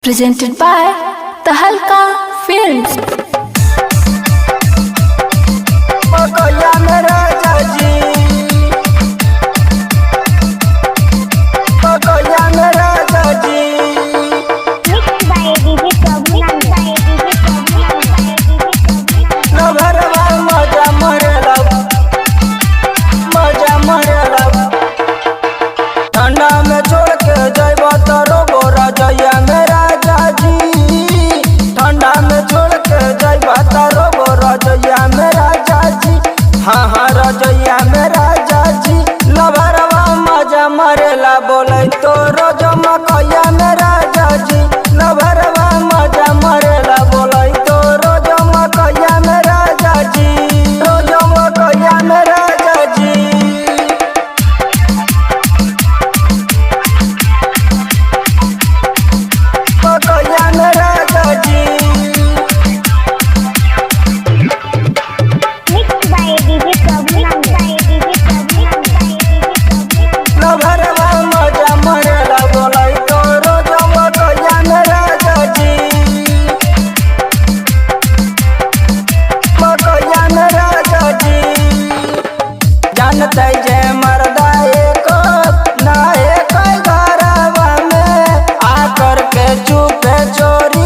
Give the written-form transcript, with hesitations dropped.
Presented by Tahalka Films. पकैया मेरा जाजी, पकैया मेरा जाजी। Mixed by DJ Prabhuland. नभरवा मजा मरेला, मजा मरेला। ठंडा में छोड़ के जइब तरो बोरा जइया मेरा जाजी। ठंडा में छोड़ के जइब तरो बोरा जइया मेरा जाजी। हाँ हाँ रजैया मेरा जाजी। नभरवा मजा मरेला बोले तो रोज मकैया मेरा जाजी। नभरवा मजा मरेला बोले तो रोज मकैया मेरा जाजी। रोज मकैया मेरा जाजी। पकैया मेरा जाजी। Mixed by DJ Prabhuland. नभरवा मजा मरेला बोले तो रोज मकैया मेरा जाजी। मकैया मेरा जाजी। जानते जे मर्दा एक ना एक घरवा में आकर के चुपे चोरी